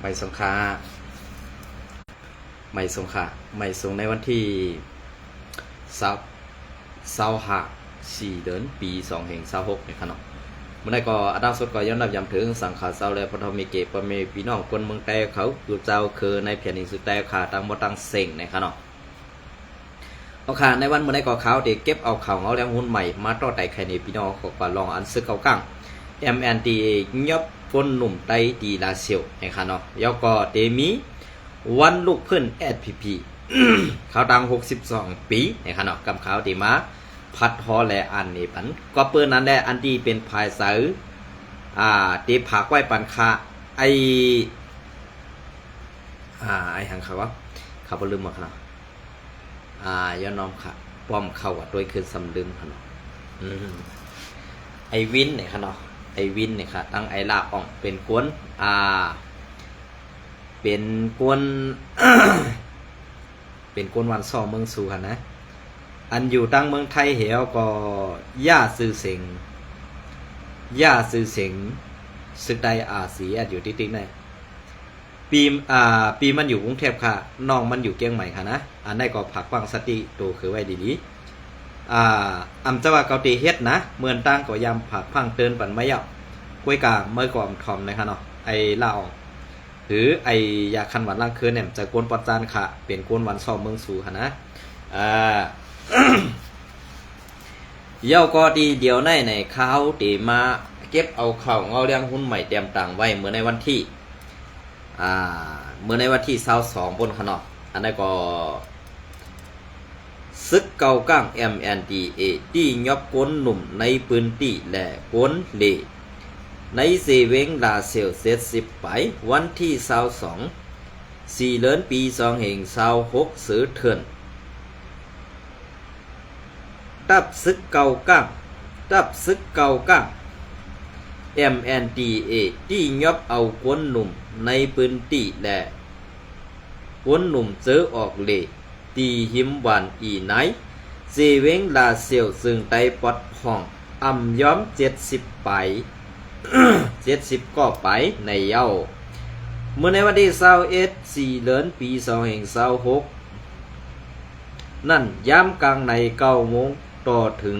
ไม่สงขลาไม่สงขลาไม่สงในวันที่25 เดือนปี2526นี่ครับเนาะเมื่อใดก็อาดาสดก็ย้อนรับย้ำถึงสังขารเศร้าและพระธรรมิเกปเมพี่น้องคนเมืองแต่เขาอยู่เจ้าคือในแผ่นดินสุดแต่ขาตังบ่ตังเซ็งนะครับเนาะเอาขาในวันเมื่อใดก็เขาเด็กเก็บเอาข่าวเอาแล้วหุ้นใหม่มาต่อไต่ไข่ในพี่น้องก็กว่าลองอันซึกเก่ากั้ง MNTA ยับฝนหนุ่มไตดีลาเซียวนะครับเนาะแล้วก็เตมีวันลูกเพื่อน SPP เขาดัง62 ปีนะครับเนาะกับเขาที่มาพัดฮอแลอันนี้ปันก็เปิ้นนั้นแหละอันที่เป็นภายสือตีผักไว้ปันคาไอหังเขาว่าเขาบ่ลืมหมดครับย้อนน้อมค่ะป้อมเข้ากับด้วยคืนสำลืมครับเนาะไอวินเนี่ยครับเนาะไอวินเนี่ยค่ะตั้งไอลาอ่องเป็นกวนเป็นกวน เป็นกวนวันซ้อเมืองสู่ค่ะนะอันอยู่ตั้งเมืองไทยเหวก็ย่าซื่อเสียงศึกใดสีอยู่ติ๊กๆนะปีมันอยู่กรุงเทพค่ะน้องมันอยู่เกียงใหม่ค่ะนะอันได้ก็ผักฟังสติโตคือไว้ดีๆอำจะว่าเกาตีเฮ็ดนะเมืองตั้งก็ยำผักพังเตือนปั่นไม่ยาวกล้วยกาเมื่อก่อนทอมนะคะเนาะไอลาออกหรือไอยาคันหวานล่างคืนเนี่ยจะกวนปอดจานค่ะเป็นกวนวันซ้อมเมืองสู่ค่ะนะเย้าก็ดีเดียวในข้าวตีมาเก็บเอาข่าวเงาเรื่องหุ้นใหม่เตรียมต่างไว้เมื่อในวันที่22บนขนาดอันนั้นก็ซึกเก่าก้าง MNTA ที่ยอบก้นหนุ่มในพื้นที่และก้นเล่ในเซเวงลาเซลเซ10ไปวันที่22 เดือนปี2526ซื้อเถื่อนตับซึกเก่าก้าง MNTA ที่ยอบเอากวนหนุ่มในพื้นที่และกวนหนุ่มเจอออกเล่ตีหิมหวานไหนเซเวงลาเซลซึ่งไตปอดห้องย้อม70ไป70ก็ไปในเย้าเมื่อในวันที่21 เดือนปี2526นั่นย้ำกลางใน9 โมงต่อถึง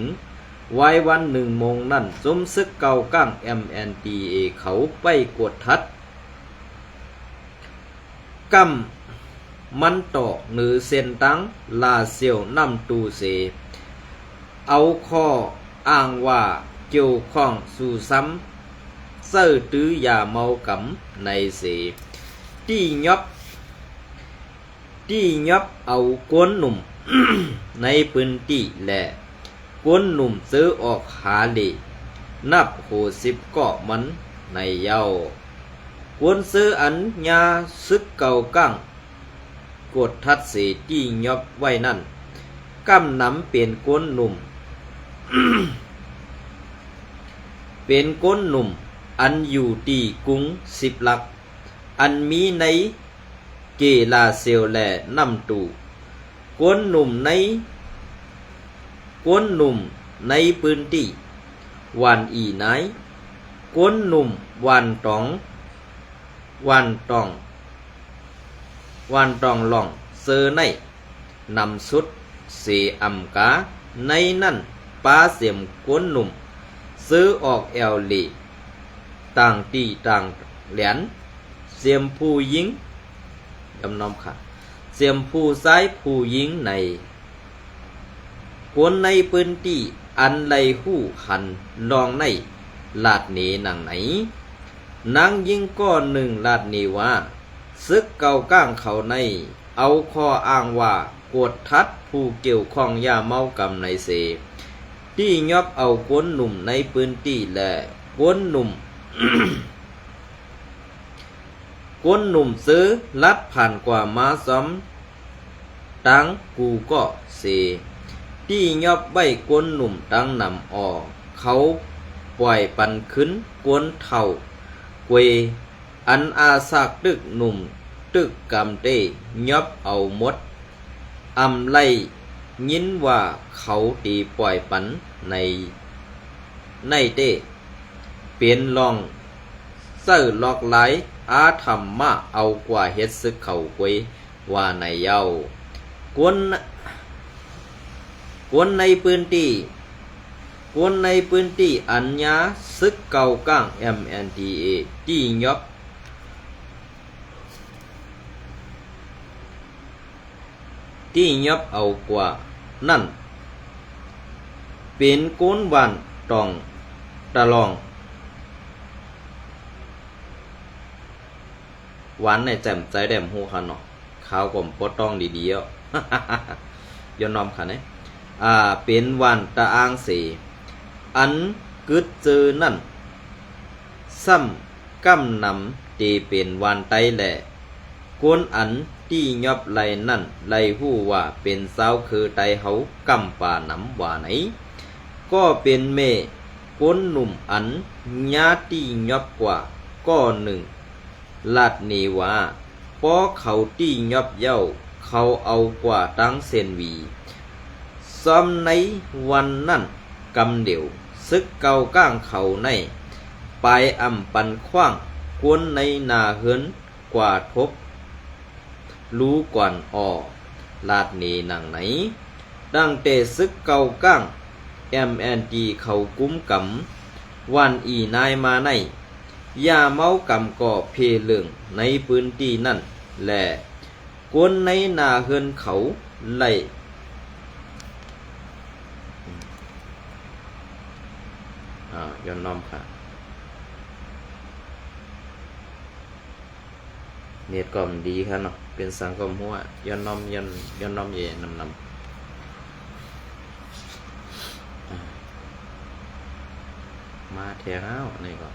ไว้วัน1 โมงนั่นสมซึกเก่าก้าง MNTA เขาไปกดทัดกำมันตอกหรือเส้นตั้งลาเซียวนำตูเสเอาข้ออ้างว่าเกี่ยวข้องสู่ซ้ำเสื้อตื้อยาเมากำในเสที่ยอบเอากวนหนุ่ม ในพื้นที่และกวนหนุ่มซื้อออกหาเลนับ60ก็มันในเย้ากวนซื้ออันยาซึกเก่ากั้งกดทัดเสที่ยอบไว้นั่นกำนำเป็นกวนหนุ่ม เป็นกวนหนุ่มอันอยู่ที่กรุง10 ลักอันมีในเกลาเซลและนำตูกวนหนุ่มในพื้นที่วันไหนกวนหนุ่มวันตองหล่องเซอในนำสุดเสอำกาในนั่นป้าเสียมกวนหนุ่มซื้อออกแอลลีต่างตีต่างเหรียญเสียมผู้หญิงจำนอมค่ะเสียมผู้ซ้ายผู้หญิงในคนในพื้นที่อันไรหู้หันลองในลาดหนีหนังไหนนางยิงก้อนหนึ่งลาดหนีว่าซึกเก่าก้างเขาในเอาข้ออ้างว่ากดทัดผู้เกี่ยวข้องยาเมากำในเสที่ยอบเอากวนหนุ่มในพื้นที่และกวนหนุ่ม กวนหนุ่มซื้อลัดผ่านกว่ามาซ้อมตั้งกูก็เสที่ยอบใบกวนหนุ่มตั้งนำออกเขาปล่อยปันขึ้นกวนเท่าเวอันอาซากตึกหนุ่มตึกกำเตยอบเอาหมดไลยินว่าเขาตีปล่อยปันในเต้เปลี่ยนลอง เสื้อหลอกไหลอาธรรมะเอากว่าเฮ็ดซึกเขากวยว่าในเย้ากวนในพื้นที่อัญญาซึกเก่าก้าง MNDA ที่ยบเอากว่านั่นเป็นก้นวันตองตะลองหวานในแจ่มใจแดมหูค่ะเนาะข้าวกลมปดต้องดีๆอ่ะ ย้อนน้อมค่ะเนี่ยเป็นวันตะอางเสอันกึดเจอนั่นซ้ำกำนำตีเป็นวันไตแหละกวนอันที่ยอบไหลนั่นไหลหู้ว่าเป็นสาวคือไตเฮากำป่าน้ำว่าไหนก็เป็นเมกวนหนุ่มอันญาติยอบกว่าก็หนึ่งลาดนีว่าพอเขาที่ยอบเย้าเขาเอากว่าตั้งเซนวีซ้อมในวันนั่นกำเดียวซึกเก่าก้างเขาในปลายอ่ำปันขว้างกวนในนาเฮือนกว่าทบรู้ก่อนลาดนีหนังไหนดังเตซึกเก่าก้าง MND เขากุ้มกำวันอีนายมาในยาเมากำก่อเพเลืองในพื้นที่นั่นแหละกวนในนาเฮือนเขาไล่ย้อนน้อมค่ะเน็ตก็มันดีค่ะเนาะเป็นสังคมหัวย้อนน้อมย้อนน้อมเย่นำมาแถวเอานี่ก็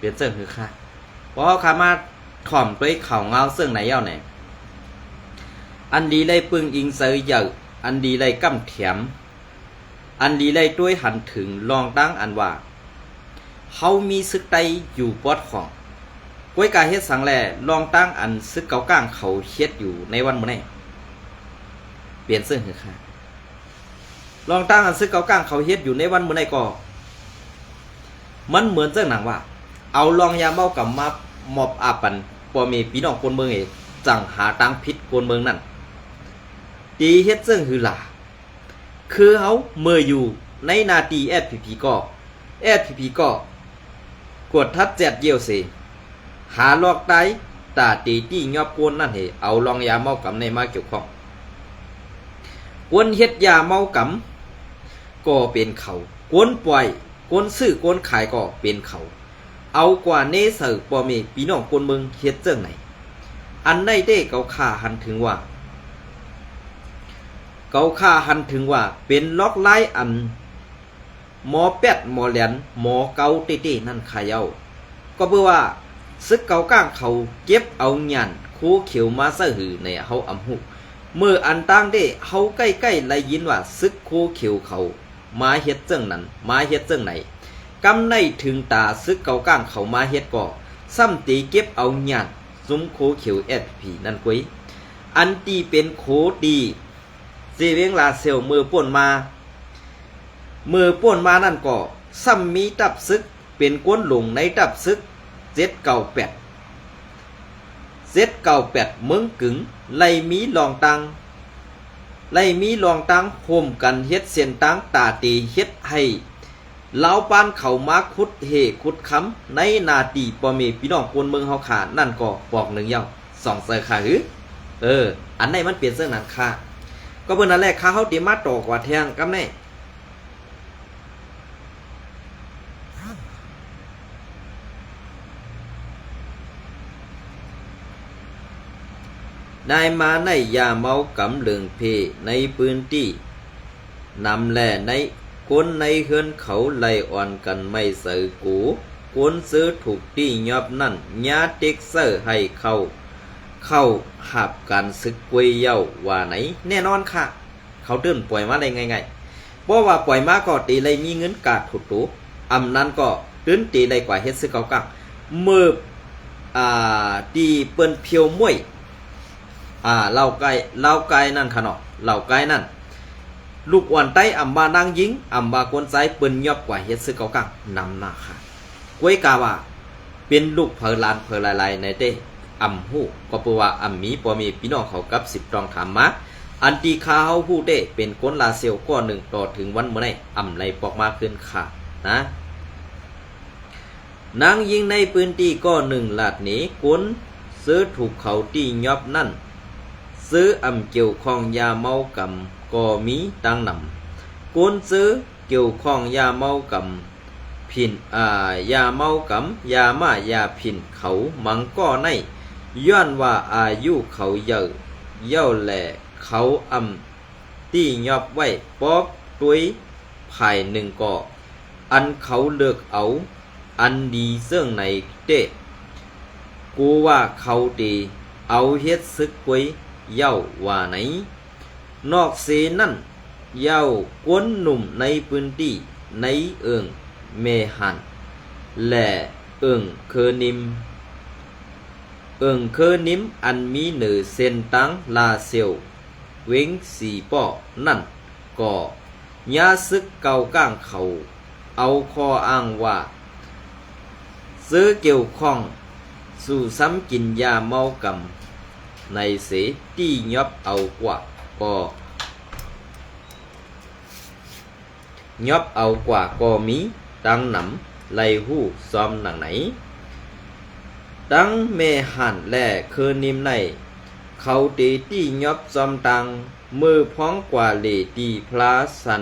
เปลี่ยนเสื้อคือค่ะเพราะเขามาถ่อมด้วยเข่าเงาเสื้อไหนเย้าไหนอันดีไล่ปึงอิงเสือเยอะอันดีไล่กำแถมอันดีไล่ด้วยหันถึงลองตั้งอันว่าเขามีซึกไตอยู่ปอดของก้วยกาเฮ็ดสังแลลองตั้งอันซึกเก่าก้างเขาเฮ็ดอยู่ในวันมื้อนี้เปลี่ยนเสื้อคือค่ะลองตั้งอันซึกเก่าก้างเขาเฮ็ดอยู่ในวันมื้อนี้ก็มันเหมือนเจ้าหนังว่าเอาลองยาเมากับมาหมอบอาปันพอมีพี่น้องคนเมืองเอจังหาตังพิษคนเมืองนั่นตีเฮ็ดเสื่องหือหล่าคือเขาเมื่ออยู่ในนาตีFPPก็กดทัดแจดเยี่ยวเสหาลอกไตตาตีตี้ยอบกวนนั่นเหเอาลองยาเมากับในมาเกี่ยวข้องกวนเฮ็ดยาเมากับก็เป็นเขากวนปล่อยกวนซื้อกวนขายก็เป็นเขาเอากว่าเนเสอร์ปอมีพี่น้องคนเมืองเฮ็ดเจ้งไหนอันได้เด้เกาข่าหันถึงว่าเป็นล็อกไล่อันหมอแปดหมอแหลนหมอเกาเต้ๆนั่นขายเอาก็เพื่อว่าซึกเกาก้างเขาเก็บเอาหยันคู่เขียวมาซะหือในเฮาอำหุเมื่ออันตั้งเด้เฮาใกล้ๆไล่ยินว่าซึกคู่เขียวเขามาเฮ็ดเจ้งนั้นมาเฮ็ดเจ้งไหนกำในถึงตาซึกเก่าก้างเขามาเฮ็ดก่อซ้ำตีเก็บเอาหยาดซุ้มโคเขียวFPPนั่นกุ้ยอันตีเป็นโคดีเซเวงลาเซลมือป่วนมานั่นก่อซ้ำมีตับซึกเป็นก้นหลงในตับซึก798เมืองกึ่งไล่มีลองตังโฮมกันเฮ็ดเส้นตังตาตีเฮ็ดให้ลาวปานเขามาขุดขุดค้ำในนาตีปอมีพี่น้องคนเมืองเฮาขานั่นก็บอกหนึ่งเย้า2เสือขาหืออันไหนมันเปลี่ยนเสื้อนั้นค่ะก็เบิ่นนั่นแหละค่ะเฮาติมาตอกว่าแทงกับแน่นายมาในยาเมากำเลืองเพในพื้นที่นำแล่ในคนในเฮือนเขาไล่อ่อนกันไม่เสือกูคนซื้อถูกที่ยอบนั่นญาติเซอร์ให้เข้าหับการซึกกวยเย้าว่าไหนแน่นอนค่ะเขาเดินปล่อยมาได้ง่าย ราะว่าปล่อยมาก็ตีเลยมีเงินกาดถุดตูอำนั้นก็ตื้นตีเลยกว่าเฮ็ดซึกเก่ากังมือตีเปิ้นเพียวมวยเหล่าไก่นั่นค่ะเนาะเหล่าไก่นั่นลูกอ่อนไต้อำบานางยิงอำบากวนใจเปิ้นยอบกว่าเฮ็ดซึกเก่ากังนำหน้าค่ะกวยกาว่าเป็นลูกเพลานเพลลายในเต้อำฮู้ก็เพราะว่าอำมีบ่มีพี่น้องเขากับ10ตองถามมาอันตีคาเฮาฮู้เต้เป็นคนลาเซียวก้อนหนึ่งต่อถึงวันเมื่อไหร่อำไรปอกมาขึ้นค่ะนะนางยิงในพื้นที่ก้อนหนึ่งลาดหนีคนซื้อถูกเขาตียอบนั่นซื้ออำเกี่ยวข้องยาเมากำก็มีดังนำคนซื้อเกี่ยวข้องยาเมากำผินยาเมากำยามายาผินเขามังก็ในย้อนว่าอายุเขาเยอะแหล่เขาอำตียอบไว้ปอกตุยภายหนึ่งก่ออันเขาเลือกเอาอันดีเสื่องในเต้กูว่าเขาดีเอาเฮ็ดซึกไว้เย้าว่าไหนนอกเสนั่นเย้ากวนหนุ่มในพื้นที่ในเอิงเมหันและเอิงเคอนิมอันมีเหนือเส้นตังลาเซียวเว้งสีป้อนั่นก็ยาซึกเก่าก้างเขาเอาคออ้างว่าซื้อเกี่ยวข้องสู่ซ้ำกินยาเมากำในเสตียอบเอากว่าก็ยอบเอากว่าก็มีดังหนำไล่หู้ซ้อมหนังไหนดังเมหันและคือนิมในเขาตีตียอบซ้อมตังมือพ้องกว่าเลตีพระสั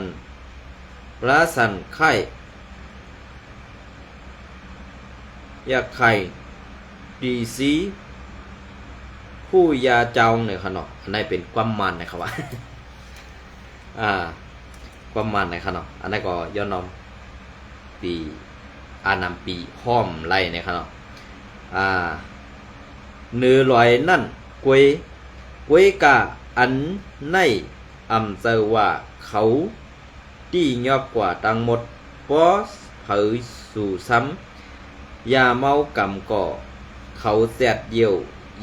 นไข่อยากไข่ดีซีผู้ยาเจ้าเนี่ยขนาดอันนี้เป็นความมันนะครับว่าความมันในขนาดอันนี้ก็ย้อนนอมปีนำปีห้อมไล่ในขนาดเนื้อลอยนั่นกวยกาอันในอำเจอว่าเขาตียอบกว่าทั้งหมดเพราะเผยสู่ซ้ำยาเมากำก่อเขาแสดเยี่ยว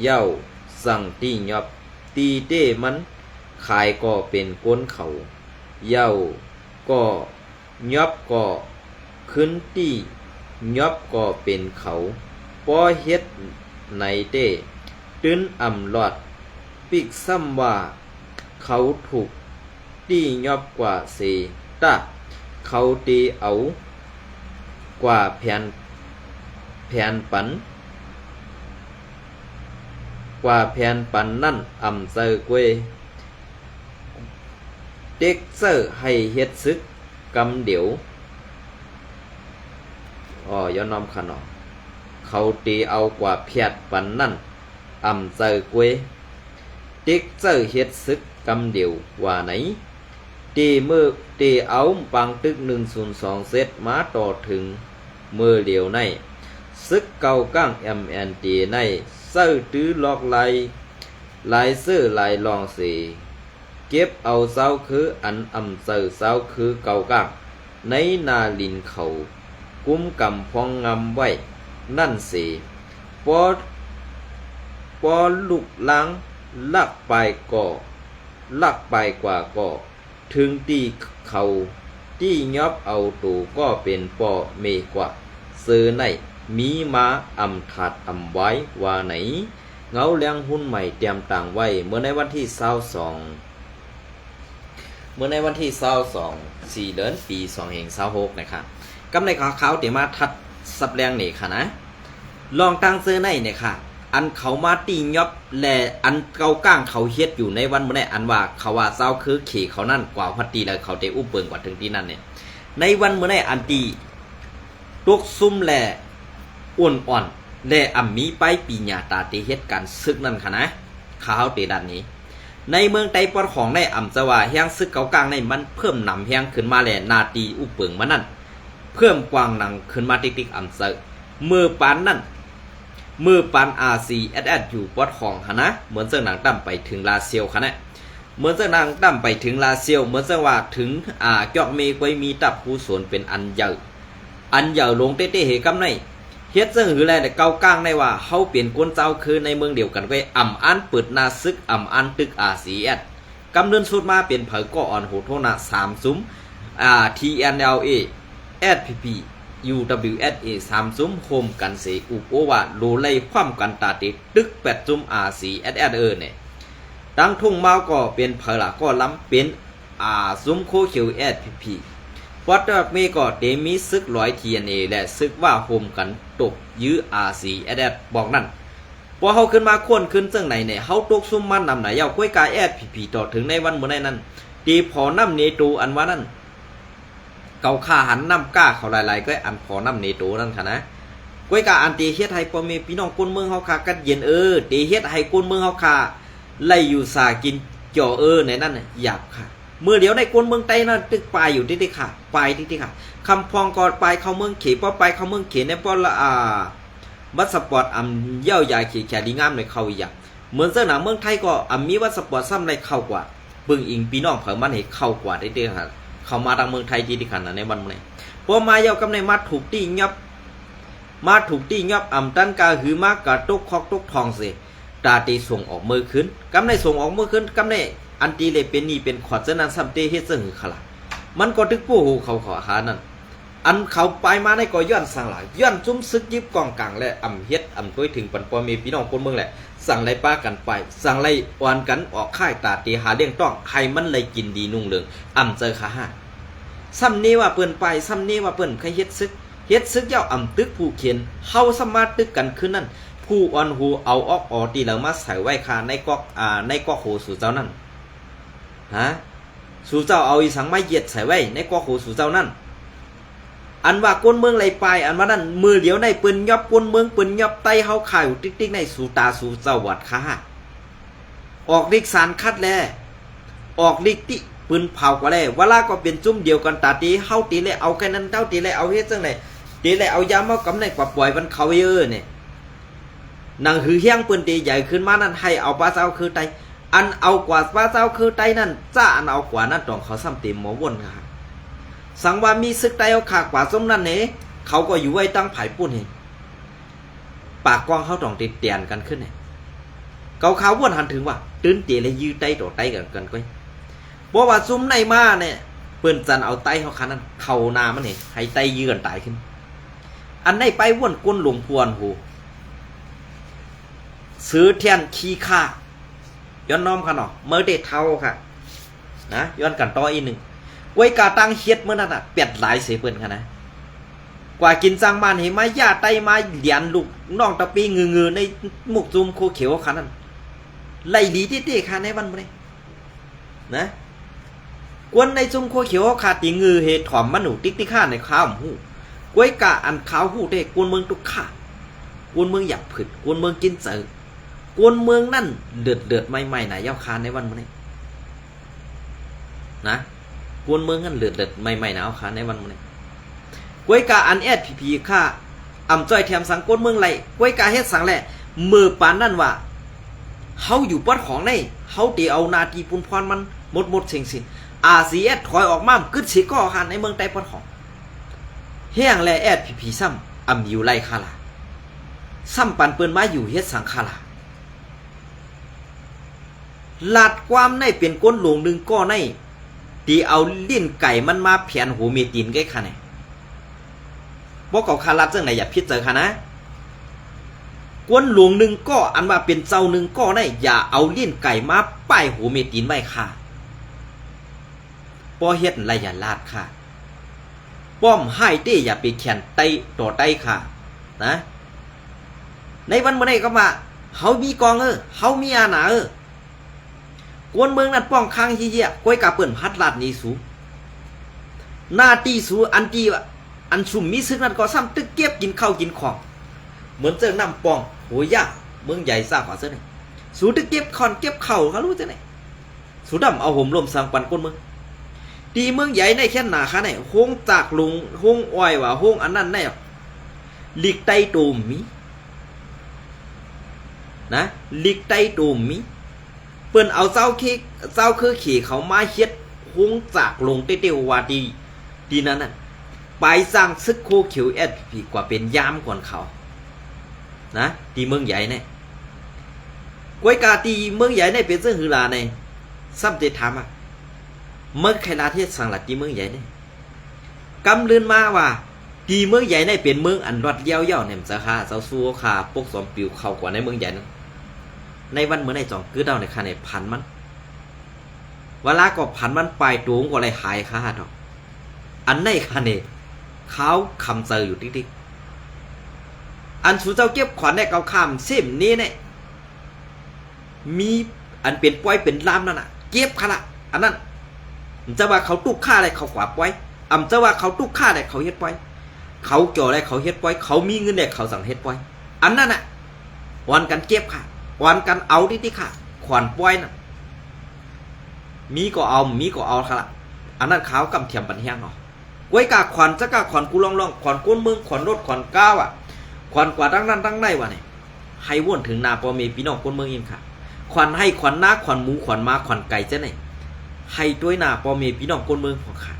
เย้าสั่งตียอบตีเต้มันขายก็เป็นก้นเขาเย้าก็ยอบก็ขึ้นตียอบก็เป็นเขาป้อเฮ็ดในเต้ตื้นอำหลอดปิกซ้ำว่าเขาถูกตียอบกว่าเสตาเขาตีเอากว่าแผ่นปันกว่าแผ่นปันนั่นอำเซอร์กวยเด็กเซอร์ให้เฮ็ดซึกกำเดี๋ยวย้อนน้อมขนอเขาตีเอากว่าแผ่นปันนั่นอำเซอร์กวยเด็กเซอร์เฮ็ดซึกกำเดี๋ยวว่าไหนตีเอาปังตึก102เซตมาต่อถึงมือเดียวในซึกเก่าก้าง MNT ในเซอร์ตื้อลอกลายเสื้อลายลองสีเก็บเอาเสาคืออันอำเซอร์เสาคือเก่าก้างในนาลินเขากุ้มกำพองงำไว้นั่นสีปอลูกล้างลักไปกว่าก็ถึงตีเขาที่ยอบเอาตูก็เป็นปอเมกว่าซื้อในมีมาอำถัดอำไว้ว่าไหนเงาเลี้ยงหุ้นใหม่เตรียมต่างไว้เมื่อในวันที่4 เดือนปี2526นะครับกำในเขาเตรียมมาทัดสับแรงนี่ค่ะนะลองตั้งซื้อในเนี่ยค่ะอันเขามาตียอบแลอันเกาก้างเขาเฮ็ดอยู่ในวันเมื่อไหร่อันว่าเขาว่าเศร้าคือขี่เขานั่นกว่าพัดตีแล้วเขาเตะอุ้มเปิงกว่าถึงที่นั่นเนี่ยในวันเมื่อไหร่อันตีตุกซุ่มแลอ้วนอ่อนแลอ่ำมีไปปีญาตาเตเฮ็ดกันซึกนั่นค่ะนะข้าวเตดันนี้ในเมืองไต้ปอดของในอ่ำจะว่าแห้งซึกเกากลางในมันเพิ่มหนำแห้งขึ้นมาแลนาตีอุ้มเปิงมานั่นเพิ่มกว้างหนังขึ้นมาติ๊กๆอ่ำเซมือปานนั่นมือปันRCSS อยู่ปอดของหะนะเหมือนเสื้อหนังตั้มไปถึงลาเซียวค่ะนะ เหมือนเจ้านางตั้มไปถึงลาเซียวเหมือนเจ้าว่าถึงจอกเมกไว้มีตับผู้สวนเป็นอันเยอะลงเต้ๆเหกำในเฮ็ดซึ่งหือแลแต่เกาก้างในว่าเฮาเปลี่ยนกวนเจ้าคือในเมืองเดียวกันไว้อันเปิดนาซึกอันตึกCESกำเนิดสุดมาเป็นเผยก่ออ่อนโหโทนะ3ซุ้มTNLA SPP UWSA 3ซุ้มโฮมกันเสอุโอว่าโลไลความกันตาติตึก8ซุ้มCSSเนี่ยดังทุ่งเมาก็เป็นเผยละก็ล้ำเป็นซุ้มโคเขียว SPP วัดดอกเมก็เดมีซึก100 TNA และซึกว่าโฮมกันตกยื้อCSS บอกนั่นพอเฮาขึ้นมาควรขึ้นจังไหนเนี่ยเฮาตกซุ่มมันนำไหนเอาก้วยกาย SPP ต่อถึงในวันมื้อนั้นตีพอนำเนโตอันว่านั้นเกาค่าหันน้ำก้าเขาหลายๆก็อันพอน้ำเนโตนั่นค่ะนะก้วยกาอันตีเฮ็ดให้พ่อแม่พี่น้องคนเมืองเฮาคากัดเย็นตีเฮ็ดให้คนเมืองเฮาคาไล่อยู่สากินจ่อในนั้นน่ะหยาบค่ะเมื่อเดี๋ยวในคนเมืองใต้นั่นตึกปลายอยู่ที่ค่ะปลายที่ค่ะคำพองกอดปลายเข้าเมืองเขป้อปลายเข้าเมืองเขในป้อละวัดสปอร์ตเย่าใหญ่แขดีงามในเข้าอีกเหมือนเสื้อหนังเมืองไทยก็มีวัดสปอร์ตซ้ำในเข้ากว่าเบิ่งอิงพี่น้องเผอมันเห็นเข้ากว่าได้ค่ะเข้ามาทางเมืองไทยที่ขนาดในวันนี้พอมาเย่ากำในมาถูกตีงับตันกาหือมากกะตกคอกตกทองเสตาตีส่งออกมือขึ้นกำในส่งออกมือขึ้นกำในอันตีเลยเป็นนี่เป็นขอดเส้นนั้นซ้ำเตเฮ็ดซึ่งขละมันก็ตึกผู้หูเขาขอหานั่นอันเขาไปมาในก็ย้อนสั่งหลายย้อนจุ้มซึกยิบกองกลางและเฮ็ดก้อยถึงปันปอมีพี่น้องคนเมืองแหละสั่งไล่ป้ากันไปสั่งไล่ออนกันออกค่ายตาตีหาเลี้ยงต้องใครมันเลยกินดีนุ่งเหลืองเจอขาห้าซ้ำนี้ว่าเปิ้นไปซ้ำนี้ว่าเปิ้นใครเฮ็ดซึกเจ้าตึกผู้เขียนเฮาสามารถตึกกันขึ้นนั่นผู้อ่อนหูเอาออกตีแล้วมาใส่ไว้คาในกอกโหสู่เจ้านั่นฮะสู่เจ้าเอาอีสังไม้เหยียดใส่ไว้ในกอกโหสู่เจ้านั่นอันว่าก้นเมืองไหลไปอันว่านั่นมือเดียวในปืนยับก้นเมืองปืนยับไตเฮาขายอยู่ติ๊กๆในสู่ตาสู่เจ้าวัดค้าออกลิกสารคัดแลออกลิกติปืนเผากว่าแลเวลาก็เป็นจุ่มเดียวกันตาตีเฮาตีเลยเอาแค่นั้นเจ้าตีเลยเอาเฮ็ดจังได๋ตีเลยเอายามากำในกว่าปล่อยมันเขาเนี่ยนางหือเฮียงปืนตีใหญ่ขึ้นมานั่นให้เอาปลาเจ้าคือไตอันเอากว่าปลาเจ้าคือไตนั่นจ้าอันเอากว่านั่นต้องเขาซ้ำเต็มหมอวนค่ะสังว่ามีซึกไตเอาขากว่าส้มนั่นเนี่ยเขาก็อยู่ไว้ตั้งไผ่ปุ่นเห็นปากกว้างเขาต้องติดเตียนกันขึ้นเนี่ยเขาวนหันถึงว่าตื้นเตี๋ยเลยยื้อไตต่อไตกันก็เพราะว่าซุ้มในมาเนี่ยเปิ้นจันเอาไตเขาคันนั้นเข่านามันเห็นให้ไตยื้อกันตายขึ้นอันในไปวนก้นหลวงพวนหูซื้อเทียนขี้ข้าย้อนน้อมค่ะเนาะเมื่อเด็ดเท่าค่ะนะย้อนกันต่ออีกหนึ่งไว้กาตั้งเฮ็ดเมื่อนั้นเปียดหลายเสียเปิ้นค่ะนะกว่ากินจังบ้านเห็นไหมญาไตมาเหรียญลูกน้องตะปีงือในหมุกจุ่มโคเขียวค่ะนั่นไล่ดีที่เตะค่ะในวันมื้อนี้นะกวนในจุ่มโคเขียวขาตีงือเฮ็ดถ่อมมันหนูติ๊กข้าในข้าวหูไว้กาอันขาวหูเตะกวนเมืองตุกข้ากวนเมืองอยากผึดกวนเมืองกินเจอกวนเมืองนั่นเดือดใหม่ๆไหนยาวคานในวันมื้อนี้นะกวนเมืองนั่นเดือดใหม่ๆหนาวคานในวันมื้อนี้กวยกาอันSPPค่าจ้อยแถมสังกวนเมืองไหลกวยกาเฮ็ดสังแหละมือปานนั่นว่าเฮาอยู่ปัดของในเฮาตีเอานาทีปุนพรมันหมดเสิงRCS ถอยออกมากึดสิก่อคานในเมืองใต้ปัดของแห้งแลSPPซ้ำอยู่ไล่คาลาซ้ำปันเปิ้นมาอยู่เฮ็ดสังคาลาลาดความในเป็นก้นหลวงหนึ่งก็ในตีเอาลิ้นไก่มันมาเพียนหูเมตินใกล้ค่ะเนี่ยบอกเขาคาลัดจังไหนอย่าพิจารณานะก้นหลวงหนึ่งก็อันว่าเป็นเจ้าหนึ่งก็ในอย่าเอาลิ้นไก่มาป้ายหูเมตินไว้ค่ะป้อเฮ็ดไรอย่าลาดค่ะป้อมให้เต้อย่าไปแขนไตต่อไตค่ะนะในวันเมื่อไหร่ก็มาเฮามีกองเฮามีอาณากวนเมืองนั้นป้องค้างเหี้ยก้อยกาเปิ่นพัดลาดนี้สูหน้าตีสูอันตีอันสุ่มมีซึกนั้นก็ซ้ำตึกเก็บกินข้าวกินของเหมือนเจอน้ำปองโหยากเมืองใหญ่สร้างกว่าเส้นไหนสูตึกเก็บคอนเก็บเข่าเขารู้จังไหนสูดำเอาห่มลมสังปันก้นเมืองตีเมืองใหญ่ในแค่หนาค่ะไหนห้องจากลุงห้องอ้อยว่าห้องอันนั้นแน่ลิกไตตูมมีนะลิกไตตูมมีเปิ้นเอาเจ้า เจ้าคือขี่เขามาเฮ็ดหงจากลงเตี้ยวว่าดีนั้นน่ะไปสร้างซึกโคเขียวSPPกว่าเป็นยามก่อนเขานะตีเมืองใหญ่เนี่ยกวยกาตีเมืองใหญ่เนี่ยเป็นซึ่งหือลาเนี่ยซ้ำจะถามอ่ะเมื่อใครลาที่สั่งหลักตีเมืองใหญ่เนี่ยกำลืนมาว่าตีเมืองใหญ่เนี่ยเป็นเมืองอันรอดเย้าเนี่ยจะค่าเจ้าซัวค่าปกสมปิวเข้ากว่าในเมืองใหญ่นั้นในวันเมื่อในจ่องคือเดาในค่าในพันมันเวลาก็พันมันไปดวงกว่าอะไรหายค่าดอกอันในค่าเนี่ยเขาคำเจออยู่ติ๊กอันสูเจ้าเก็บขวัญในเกาคำเส้นนี้เนี่ยมีอันเป็นป้อยเป็นลามนั่นน่ะเก็บขนาดอันนั้นจะว่าเขาตุกฆ่าอะไรเขากวาดป้อยจะว่าเขาตุกฆ่าอะไรเขาเฮ็ดป้อยเขาจ่ออะไรเขาเฮ็ดป้อยเขามีเงินเนี่ยเขาสั่งเฮ็ดป้อยอันนั้นน่ะวันกันเก็บค่ะวันกันเอาที่ค่ะขวัญป้อยน่ะมีก็เอาค่ะอันนั้นเขากำเทียมปันแห้งเนาะไว้กาขวัญจะกาขวัญกูลองขวัญก้นเมืองขวัญรถขวัญก้าวอ่ะขวัญกว่าดังนั้นดังได้วะเนี่ยให้วนถึงนาปอเมพี่น้องก้นเมืองยินค่ะขวัญให้ขวัญนาขวัญหมูขวัญมาขวัญไก่จะไหนให้ด้วยนาปอเมพี่น้องก้นเมืองของค่ะ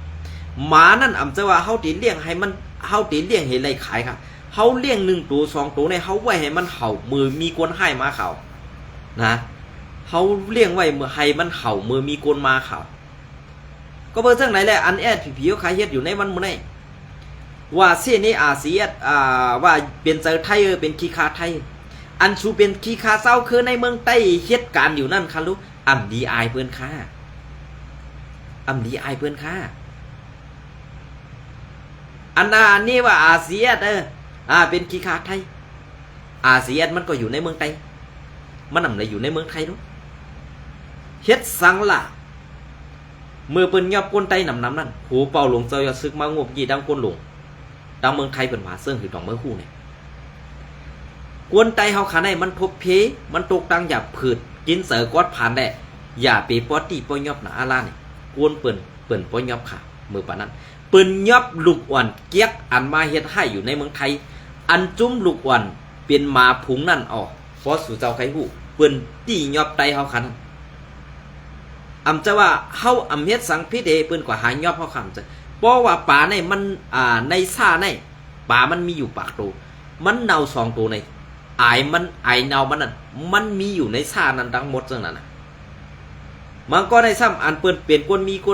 หมานั่นจะว่าเฮาตีเลี้ยงให้มันเฮาตีเลี้ยงเห็นไรขายค่ะเฮาเลี้ยง1 ตัว 2 ตัวในเฮาไว้ให้มันเห่ามือมีกวนให้มาเข่านะเฮาเลี้ยงไว้เมื่อให้มันเห่ามือมีกวนมาเข่าก็เบอร์เรื่องไหนแหละอันSPPเขาขายเฮ็ดอยู่ในมันมื้อนี้ว่าเส้นนี้อาเซียว่าเป็นเจอไทยเป็นขี้คาไทยอันชูเป็นขี้คาเศร้าคือในเมืองใต้เฮ็ดการอยู่นั่นค่ะลูกดีอายเพิ่นค่ะดีอายเพิ่นค่ะอันนี้ว่าอาเซียเป็นขี้คาไทยอาเซียมันก็อยู่ในเมืองใต้มันนำเลยอยู่ในเมืองไทยลูกเฮ็ดสังล่ะเมื่อเปิ้นยอบก้นไตนำนั่นหูเป่าหลวงเจ้าอย่าซึกมางบยี่ดังก้นหลวงดังเมืองไทยเป็นหวาเสื่องคือดอกเมืองคู่เนี่ยกวนไตเฮาขาในมันทบเพมันตกตังอย่าผืดกินเสือกอดผ่านได้อย่าไปปอตีปอยอบหนาอาลาเนี่ยกวนเปิ้นปอยอบค่ะมือปานนั้นเปิ้นยอบลูกอ่อนเกียกอันมาเฮ็ดให้อยู่ในเมืองไทยอันจุ้มลูกอ่อนเป็นหมาผุงนั่นออกเพราะสู่เจ้าไข่หูเปิ้นตียอบไตเฮาคันจะว่าเฮาเฮ็ดสังพิษเปิ้นกว่าหายอบเฮาคำจะเพราะว่าป่าในมันในซ่าในป่ามันมีอยู่ปากตัวมันเน่า2 ตัวในไอเน่ามันนั่นมันมีอยู่ในซ่านั้นทั้งหมดจังนั้นน่ะมันก็ได้ซ้ำอันเปิ้นเปลี่ยนคนมีค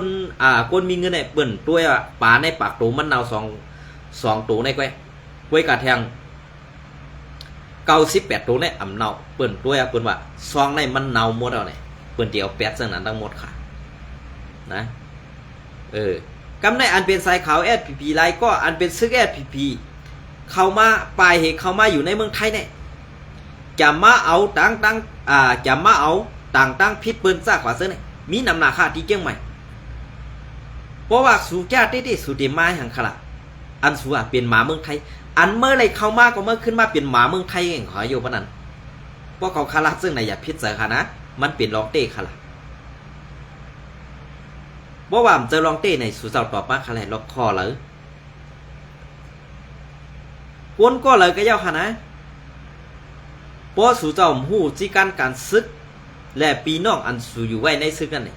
นมีเงินเนี่ยเปิ้นตัวป่าในปากตัวมันเน่า2 ตัวในก้อยกะแทง98 ตัวในเน่าเปิ้นตัวเปิ้นว่าซองในมันเน่าหมดแล้วเนี่ยเปิ้นเดียว8จังนั้นทั้งหมดค่ะนะกำในอันเป็นสายขาวSPP ไลก็อันเป็นซึกSPP เข้ามาปลายเหตุเข้ามาอยู่ในเมืองไทยเนี่ยจะมาเอาจะมาเอาต่างพิษปืนซากขวาเสื้อเนี่ยมีนำหนาค่าที่เกี้ยงใหม่เพราะว่าสู่แก้ที่สู่เดมาอย่างขละอันสู่เป็นหมาเมืองไทยอันเมื่อไรเข้ามาก็เมื่อขึ้นมาเป็นหมาเมืองไทยเองขออยู่ปะนั้นเพราะเขาคาราซึ่งในอย่าพิษเสือค่ะนะมันเป็นลองเต้ขละเพราะว่าเจอลองเต้ในสู่เจ้าต่อมาขละล็อกคอเลยวนก็เลยก็เย้าค่ะนะเพราะสู่เจ้าหู้จีการซึกและปีน้องอันสู่อยู่ไว้ในซึกนั่นนี่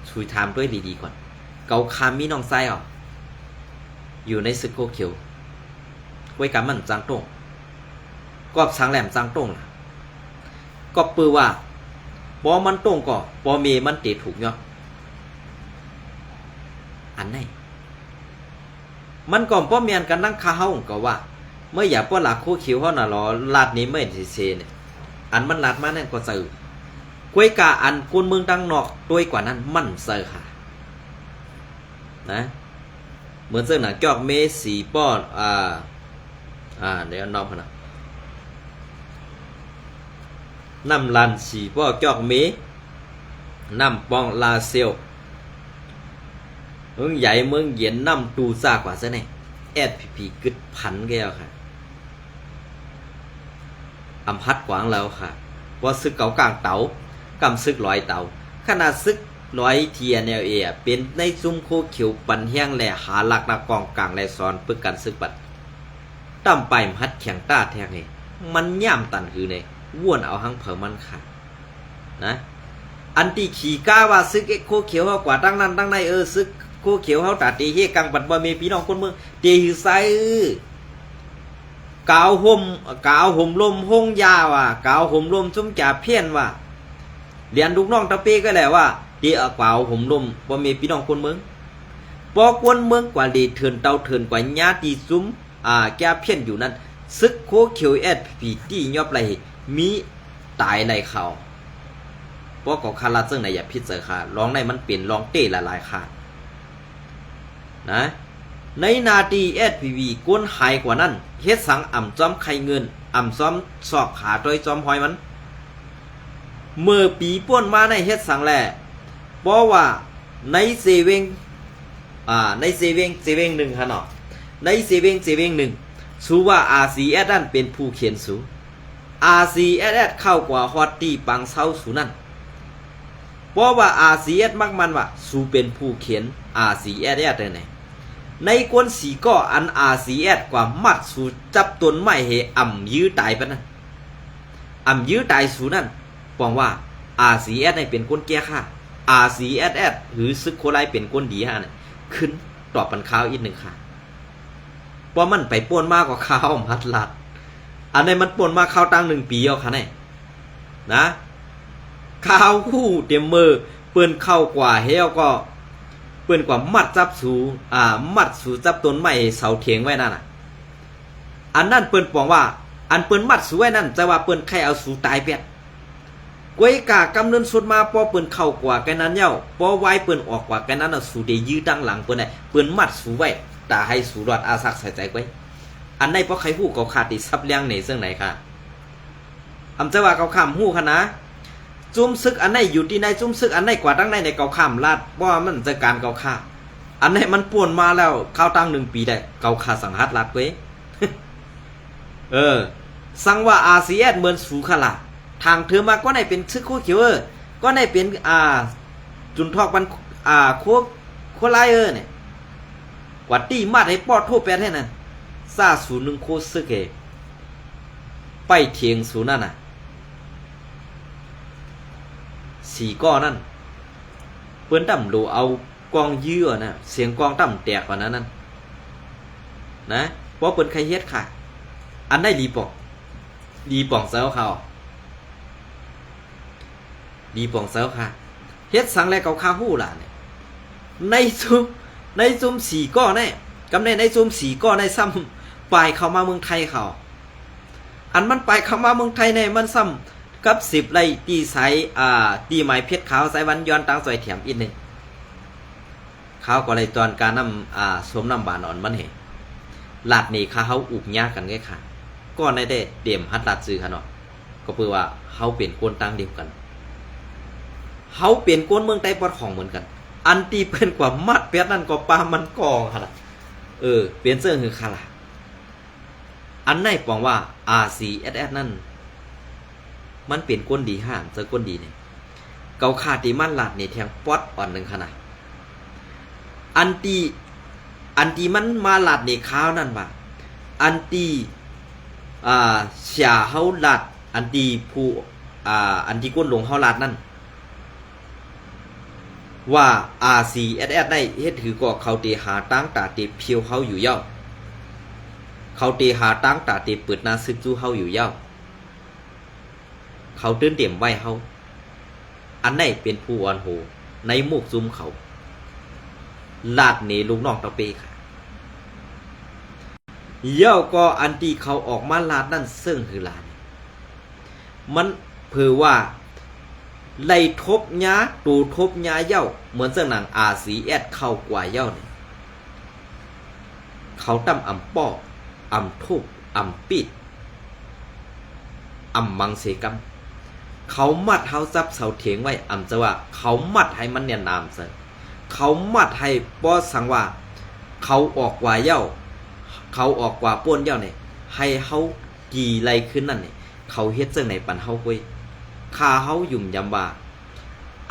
ช่วยถามด้วยดีๆก่อนเกาคามีน้องไส้อยู่ในซึกโคเขียวไว้กับมันจางตรงกอบสังแหลมจางตรงล่ะก็ปือว่าปอมันตรงก็ปอเมมันเตะถูกเนาะอันไหนมันก่อนป้อเมียนกันนั่งคาเฮาก็ว่าเมื่ออยากป้อหลักโคเขียวเฮาน่ะรอลาดนี้ไม่เซเนี่ยอันมันลาดมานั่นก็ซื่อกวยกาอันคนเมืองดังนอกด้วยกว่านั้นมันเซอค่ะนะเหมือนเสื้อหนังจอกเมสีป้อนเดี๋ยวน้องพนะน้ำลันสีป้อจอกเมน้ำปองลาเซลเมืองใหญ่เมืองเย็นน้ำตูซากว่าซะเนี่ยSPP กึดพันแก้วค่ะพัดกวางแล้วค่ะว่าซึกเก่ากลางเต๋ากำซึกลอยเต๋าขนาดซึกลอยเทียแนวเป็นในซุ้มโคเขียวปันแห้งแหล่หาหลักนักกองกลางแหล่ซ้อนปึกกันซึกปัดตั้มไปมัดแข็งต้าแทงไงมันย่ำตันคือเนี่ยว่วนเอาหังเผามันค่ะนะ อันที่ขี่ก้าว่าซึกโคเขียวเฮากว่าตั้งนั้นตั้งในซึกโคเขียวเฮาตาตีเฮกังปัดบ่มีพี่น้องคนเมืองเตหือไซกาวห่มลมห้องยาว่ะกาวห่มลมจุ่มจ่าเพี้ยนว่ะเรียนลูกน้องตะเป้ก็แหละว่าเดี๋ยวกาวห่มลมบ่มีพี่น้องคนเมืองปอคนเมืองกว่าดีเถื่อนเตาเถื่อนกว่าญาติซุ่มแกเพี้ยนอยู่นั้นซึกโคเขียวพีที่ยอบไหลมีตายในเขาเพราะก็คาราซึ่งไหนอย่าพิจารณาร้องในมันเปลี่ยนร้องเต้หลายๆค่ะนะในนาทีSPV ก้นหายกว่านั้นเฮ็ดสังอ่ำจอมไข่เงินอ่ำซ้อมสอกขาโดยจอมหอยมันเมื่อปีป้วนมาในเฮ็ดสังแลเพราะว่าในเซเวงในเซเวงหนึ่งค่ะเนาะในเซเวงหนึ่งสูว่า RCS นั่นเป็นผู้เขียนสู RCS เข้ากว่าฮอตตี้ปังเซาสูนั่นเพราะว่า RCS มักมันว่าสูเป็นผู้เขียน RCS ได้ไหนในกวนสีก็อัน RCS กว่ามัดสูจับตนไม่เหอ่ำยื้อตายปะนั่นอ่ำยื้อตายสูนั่นปองว่า RCS ในเป็นคนแก้ค่า RCS หรือซึกโคไลเป็นคนดีฮะเนี่ยขึ้นตอบปันข้าวอีกหนึ่งค่ะเพราะมันไปป่วนมากกว่าข้าวมัดลัดอันนี้มันป่วนมากข้าวตั้ง1 ปีเอาค่ะเนี่ยนะข้าวหู้เต็มมือเปิ้นเข้ากว่าเฮวก็เปิ้นกว่ามัดจับสูมัดสูจับต้นไม้เสาเถียงไว้นั่นน่ะอันนั้นเปิ้นบอกว่าอันเปิ้นมัดสูไว้นั่นจะว่าเปิ้นใครเอาสูตายเปียดกวยกากำเนินสุดมาพอเปิ้นเข้ากว่ากันนั้นเย้าพอไว้เปิ้นออกกว่ากันนั้นสูได้ยื้อตั้งหลังเปิ้นได้เปิ้นมัดสูไว้ตาให้สูรอดอาซักใส่ใจไว้อันไหนเพราะใครฮู้เขาขาดที่ซับเลี้ยงในเรื่องไหนค่ะอำจะว่าเขาข้ามฮู้ค่ะนะจุ่มซึกอันไหนอยู่ที่ในจุ่มซึกอันไหนกว่าตั้งในเขาข้ามลาดเพราะมันจะการเขาฆ่าอันไหนมันป่วนมาแล้วเข้าตั้ง1 ปีได้เขาฆ่าสังหารลาดไว้ สั่งว่า RCS เหมือนสูขละทางเธอมาก็ได้เป็นซึกโคเขียวก็ได้เป็นจุนทอกบันโคไลเนี่ยกว่าตีมาดให้ปอดโทษแปดให้นั่นซาสูนึงโคซึกไปเทียงสูนั่นน่ะ4 ก้อนั่นเปิ้นต่ำโลเอากองยื้อนะเสียงกองต่ำแตกกว่านั้นนะเพราะเปิ้นใครเฮ็ดค่ะอันได้ดีป่องเซาเขาดีป่องเซาค่ะเฮ็ดสังแลเขาคาฮู้ล่ะเนี่ยในซุ่ม4 ก้อแน่กำในซุ่ม4 ก้อในซ้ำปลายเข้ามาเมืองไทยเขาอันมันปลายเข้ามาเมืองไทยในมันซ้ำกับ10 ไรตีสายตีไม้เพชรขาวสายวันย้อนตังซอยเถียมอีกหนึ่งเขาก็เลยตอนการนำสมน้ำบานอ่อนมันเห็นหลาดนี่เขาอุกยากกันไงค่ะก็ในได้เดี่ยมฮัดหลาดซื้อค่ะเนาะก็เพื่อว่าเขาเปลี่ยนกวนตั้งเดียวกันเขาเปลี่ยนกวนเมืองใต้ปอดของเหมือนกันอันตีเป็นกว่ามัดเปียดนั่นก็ปามันกองค่ะเปลี่ยนเสื้อคือคาละอันไหนปองว่า RCS นั่นมันเป็นก้นดีห่างเจอก้นดีเนี่ยเกาขาดตีมันหลาดเนี่ยแทงป๊อดอ่อนหนึ่งขนาดอันตีมันมาหลาดเนี่ยข้าวนั่นบ่าอันตีเสียเฮาหลาดอันตีผู้อันตีก้นหลงเฮาหลาดนั่นว่า RCS ได้เฮ็ดถือก็เขาตีหาตั้งตาตีเพียวเฮาอยู่เย้าเขาตีหาตั้งตาตีเปิดนาซึกจู้เฮาอยู่เย้าเขาตื่นเตรียมไว้เขาอันไหนเป็นผู้อ่อนโหในหมู่ซุ่มเขาลาดเนลูกน้องตะเปค่ะเย้าก็อันที่เขาออกมาลาดนั่นซึ่งคือลาดมันเผื่อว่าไล่ทบยาตูทบยาเย้าเหมือนเสื่องหนัง RCS เข้ากว่าเย้าเนี่ยเขาตั้มอ่ำป้ออ่ำทุบอ่ำปิดอ่ำมังเสกัมเขามัดเฮาซับเสาเถียงไว้จะว่าเขามัดให้มันเนี่ยนามซะเขามัดให้ป้อสังว่าเขาออกกว่าเย้าเขาออกกว่าป้วนเย้าเนี่ยให้เฮากี่ไรขึ้นนั่นเนี่ยเขาเฮ็ดจังไหนปันเฮาก้วยข้าเฮายุ่มยำว่า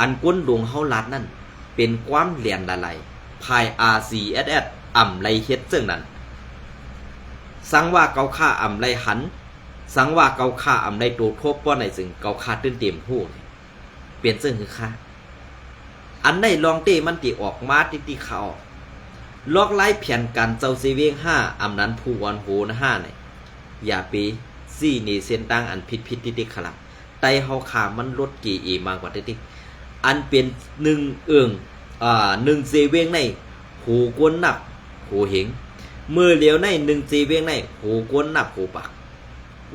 อันก้นดวงเฮาลัดนั่นเป็นความเลียนละลายภาย RCS ไรเฮ็ดจังนั้นสังว่าเกาค่าไรหันสังว่าเกาค่าไรโตทบป้อในซึ่งเกาค่าตื้นเต็มหู้ เปลี่ยนซึ่งคือค่าอันได้ลองเต้มันติออกมาติเขาลอกไล่เพียนกันเจ้าเซเวง5อำนั้นผู้วันโหนะ5เนี่ยอย่าไปซี่นี่เส้นตั้งอันผิดติขลับไตเฮาขามันลดกี่เอมากกว่าติอันเป็น1เอิง1เซเวงในหูกวนนับหูเหงมือเหลียวใน1เซเวงในหูกวนนับหูปาก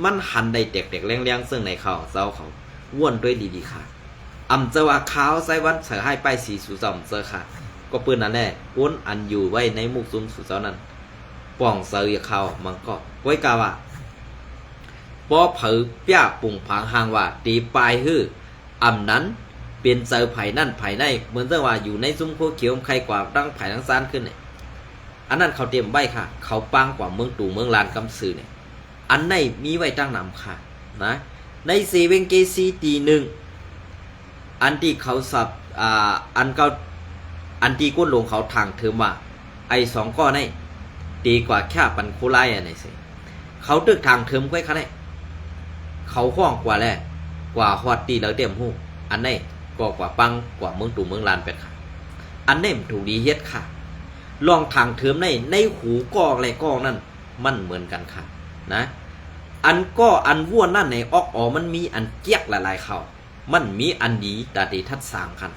มันหันได้แตกๆแรงๆซึ่งในเขาเจ้าเขาว่วนด้วยดีๆค่ะอำจะว่าขาวไซวันเสือให้ไปสีสูจอมเสือค่ะก็ปืนนั่นแหละอ้วนอันอยู่ไว้ในมุกซุมสูเจ้านั้นป่องเสือเขามันก็ไว้กาว่าปอเผอเปียปุ่งผางหางว่าตีปลายฮื้ออำนั้นเป็นเสือไผ่นั่นไผ่ในเหมือนจะว่าอยู่ในซุ้มโคเขียวใครกว่าตั้งไผ่ทั้งซานขึ้นเนี่ยอันนั้นเขาเตรียมไว้ค่ะเขาปังกว่าเมืองตู่เมืองลานกำสือเนี่ยอันในมีไว้ตั้งนำค่ะนะในเซเว่นเกซีตีหนึ่งอันที่เขาสับอันที่ก้นลงเขาทางเทอมว่าไอ้2ก้อนนี่ดีกว่าแค่ปันโคไลอันไหนสิเขาตึกทางเทอมไว้ค่ะนี่เขาห้องกว่าแหละกว่าฮอดตีแล้วเต็มหูอันนี้ก็กว่าปังกว่าเมืองตู่เมืองลานเป็ดค่ะอันนี้มันถูกดีเฮ็ดค่ะลองทางเทอมในหูกองอะไรกองนั่นมันเหมือนกันค่ะนะอันก็อันวัวนั่นในออกมันมีอันเกียกหลายๆเขามันมีอันดีตาดีทัดสางกัน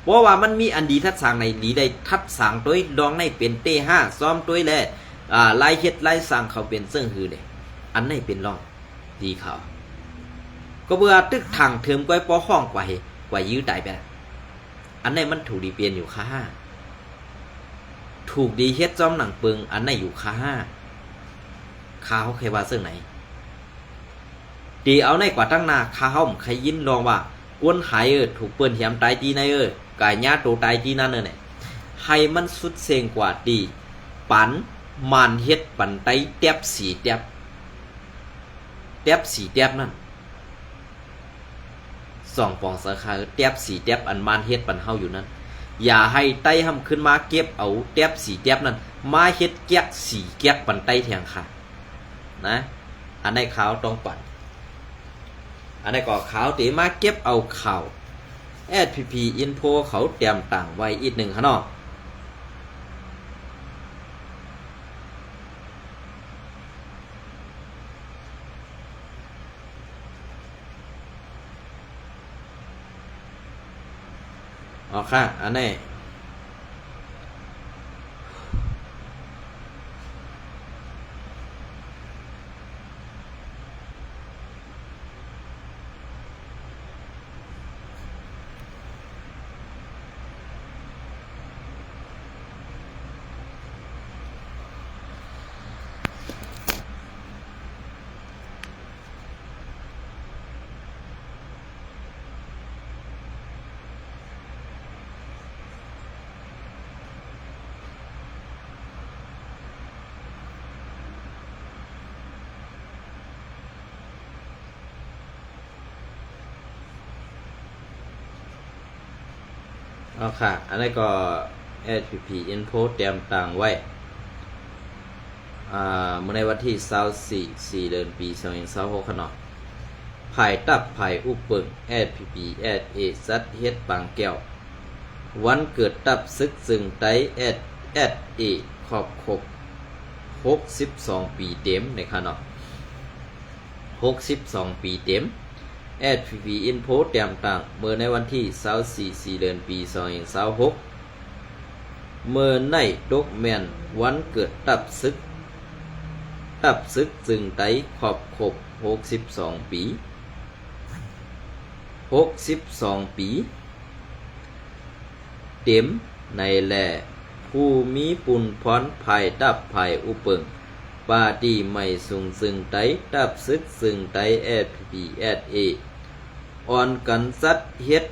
เพราะว่ามันมีอันดีทัดสางในดีได้ทัดสางตัวดองในเป็นเต้5ซ้อมตัวแลลายเฮ็ดลายสางเขาเป็นเสื่องหือเด้อันไหนเป็นรองดีเขาก็เบื่อตึกทางเทิมก้อยปอห้องกว่ายื้อตายไปอันไหนมันถูกดีเปลี่ยนอยู่ค่า5ถูกดีเฮ็ดจอมหนังปึงอันไหนอยู่ค่า5ข้าวใครว่าเสื่องไหนดีเอาในกว่าตั้งนาข้าห้อมใครยินลองว่ากวนหายถูกเปิ้นเหียมตายจีในกายญาโตตายจีนั่นเนี่ยให้มันสุดเซงกว่าดีปันมานเฮ็ดปันไตแตบสีแตบนั่น2ปองสาขาแตบสีแตบอันมานเฮ็ดปันเฮาอยู่นั้นอย่าให้ไตห้ำขึ้นมาเก็บเอาแตบสีแตบนั้นมาเฮ็ดแก๊กสีแก๊กปันไตแทงค่ะนะอันในขาวต้องปันอันนี้ก็ขาวตีมาเก็บเอาข่าว SPP Info เขาเตรียมต่างไว้อีกหนึ่งค่ะเนาะอ๋อค่ะอันนี้อ๋อค่ะอันนี้ก็ SPP Info เตรียมต่างไว้เมื่อในวันที่24เดือนปี2026ค่ะเนาะภายตับภายอุปเปิง SPP SA ซัดเฮ็ดบางแก้ววันเกิดตับซึกซึ่งไต SA ครอบครบ62ปีเต็มในค่ะเนาะ62ปีเต็มSPP Info เตรียมต่างเมื่อในวันที่24เดือนปี2026เมื่อในดกแมนวันเกิดตับซึกจึงไตขอบครบ62ปีเต็มในแลผู้มีปุณพรภายตับภายอุเปิงปาดีไม่สุงซึ่งไตตับซึกซึ่งไต SPP SA อ่อนกันสัดเฮ็ด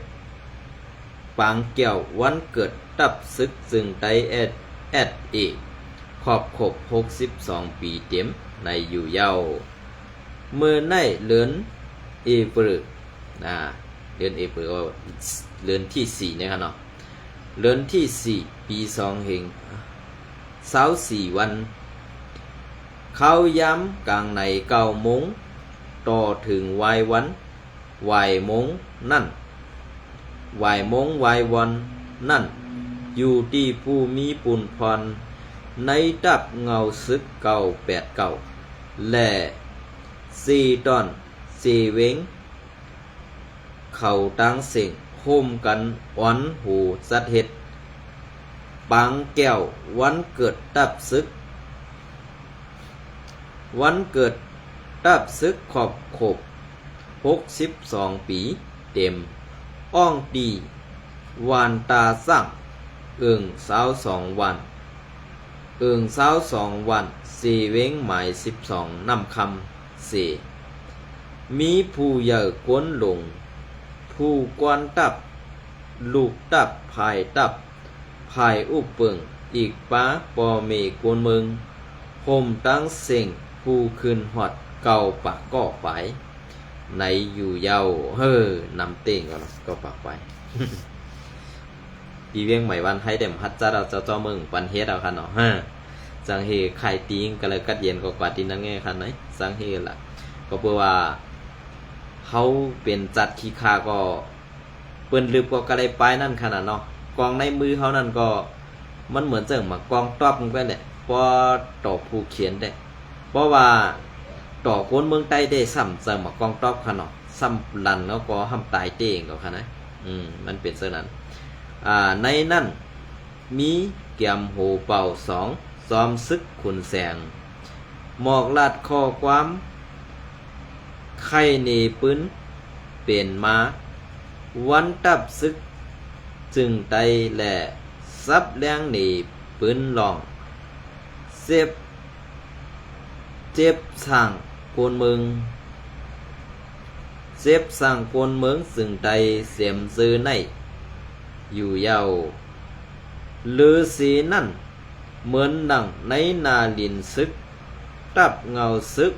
ปางแก้ววันเกิดตับซึกซึ่งไต SA ขอบครบ62ปีเต็มในอยู่เยาวเมื่อในเดือนเอพฤษเดือนเอพฤษเดือนที่4นะครับเนาะเดือนที่4ปี2เฮง24วันเข้าย้ำกลางใน9 โมงต่อถึงวายวันวายโมงนั่น วายมงวายวันนั่นอยู่ที่ผู้มีปุญพรในดับเงาซึกเก่าและสี่ตอนสี่เวงเขาตังเสียงโฮมกันวันหูสัดเห็ดปังแก้ววันเกิดดับซึกวันเกิดดับซึกขอบ62 ปีเต็มอ้องดีวานตาสั่ง22 วัน22 วันสี่เว้งหมาย12นำคำสี่มีผู้ใหญ่กวนหลงผู้กวนตับลูกตับภายตับภายอุปเปิงอีกป้าปอเมกวนเมืองห่มตั้งเสียงผู้คืนหอดเก่าปากก่อไปในอยู่เยาวนำเต่งก็ปากไป ปีเวียงใหม่วันให้เต็มฮัดจ้าเราเจ้าเมืองปันเฮ็ดเอาคันเนาะจังเฮไข่ติงก็เลยกัดเย็นกว่าตินนั่นไงคันไหนจังเฮล่ะก็เพื่อว่าเขาเป็นจัดขี้คาก็เปิ้นลืบก็เลยไปนั่นขนาดเนาะกองในมือเขานั่นก็มันเหมือนจังมากองตอบมึงไปแหละพอต่อผู้เขียนได้เพราะว่าต่อคนเมืองใต้ได้ซ้ำจังมากองตอบขนาดซ้ำลันแล้วก็ทำตายเต้งก็ขนาดมันเป็นเช่นนั้นในนั่นมีเกี่ยมโหเป่า2ซ้อมซึกขุนแสงหมอกลาดข้อความไข่เนปืนเปลี่ยนมาวันตับซึกจึงไตแหล่ซับแรงหนีปืนลองเจ็บสั่งโกนเมืองเจ็บสั่งโกนเมืองซึ่งไตเสียมซื้อในอยู่เยาลือสีนั่นเหมือนดังในนาลินซึกตับเงาซึก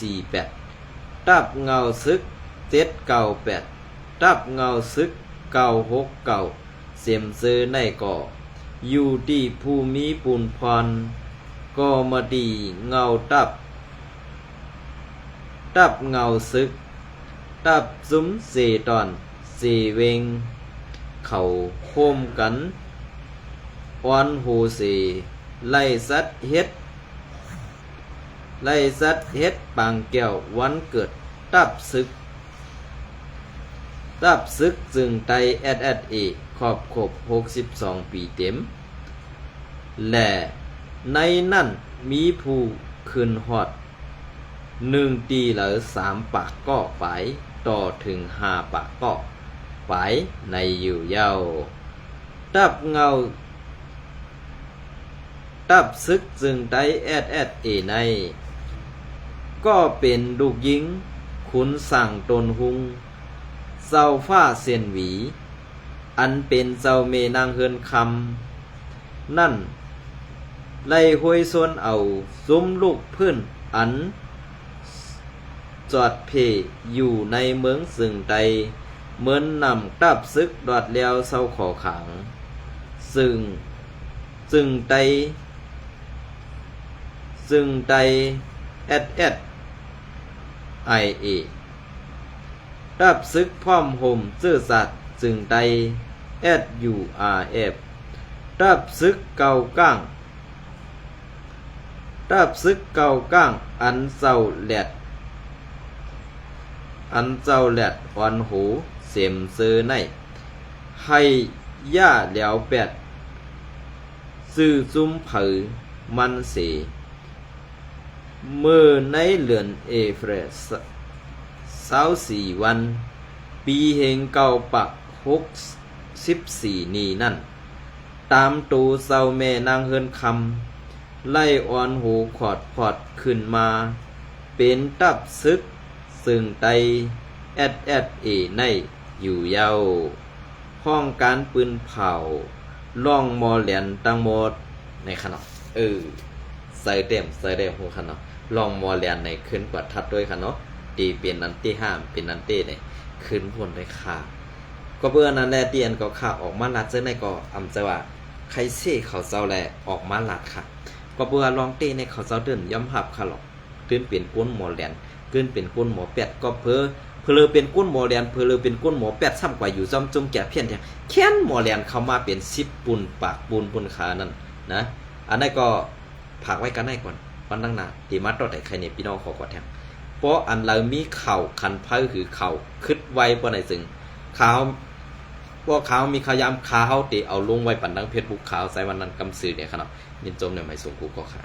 748ตับเงาซึก798ตับเงาซึก969เสียมซื้อในก่ออยู่ที่ผู้มีปุญพรก็มาดีเงาตับเงาซึกตับซุ้มเสตอนเสเวงเขาโคมกันออนโหเสไล่สัดเฮ็ดปางแก้ววันเกิดตับซึกจึงไตSSA ขอบ62 ปีเต็มและในนั่นมีผู้ขึ้นฮอด1 ตีหรือ3 ปากก็ไปต่อถึง5 ปากก็ไปในอยู่เยาตับเงาตับซึกจึงได้SSA ในก็เป็นลูกหญิงขุนสั่งตนหุงเจ้าฟ้าเสียนหวีอันเป็นเจ้าเมนางเฮือนคำนั่นไล่ห้วยส่วนเอาซุ้มลูกพื้นอันจอดเพอยู่ในเมืองซึ่งใดเหมือนนำตับซึกดอดแล้วเศร้าขอขังซึ่งใดSSIA ตับซึกพร้อมห่มซื่อสัตย์ซึ่งใด SURF ตับซึกเก่าก้างอันเจ้าแหลดวันหูเสียมซื้อในให้ย่าเหลียวแปดซื้อซุ่มเผยมันเสมือในเหลือนเอเฟรส24 วันปีเฮงเก่าปัก64 นี้นั่นตามตูเศร้าแม่นางเฮินคำไล่อ่อนหูขอดพอดขึ้นมาเป็นตับซึกซึ่งไตSSA ในอยู่เยาห้องการปืนเผาล่องมอเหรียญตังหมดในขนาดใส่เต็มหัวขนาดล่องมอเหรียญในขึ้นกว่าทัดด้วยขนาดตีเป็นนันตีห้ามเป็นนันเต้ในขึ้นพนด้วยค่ะก็เบื่อนั้นแลเตียนก็ข่าออกมาลัดเจ้าในก็อำจะว่าใครเซ่เขาเจ้าแลออกมาลัดค่ะก็เบื่อลองเต้ในเขาเจ้าเดินย่อมหับค่ะหรอกขึ้นเป็นก้นหมอเหรียญขึ้นเป็นก้นหมอเป็ดก็เพื่อ เพลอเป็นก้นหมอแลนเพลอเป็นก้นหมอแปดซ้ำกว่าอยู่จอมจงแก่เพี้ยนแท้แค้นหมอแลนเข้ามาเป็น10 ปุ่นปากปูนปุ่นขานั่นนะอันนั้นก็ผากไว้กันได้ก่อนวันตั้งหน้าตีมัดต่อแต่ใครเนี่ยพี่น้องขอกอดแทงเพราะอันเรามีเข่าคันไพ่คือเข่าคึดไว้ปะไหนซึ่งข่าวพวกข่าวมีขยามข่าวเตะเอาลงไว้ปันดังเพชรบุกข่าวใส่วันนั้นกำสื่อเนี่ยครับยินจมเนี่ยไม่ส่งกูก็ค่ะ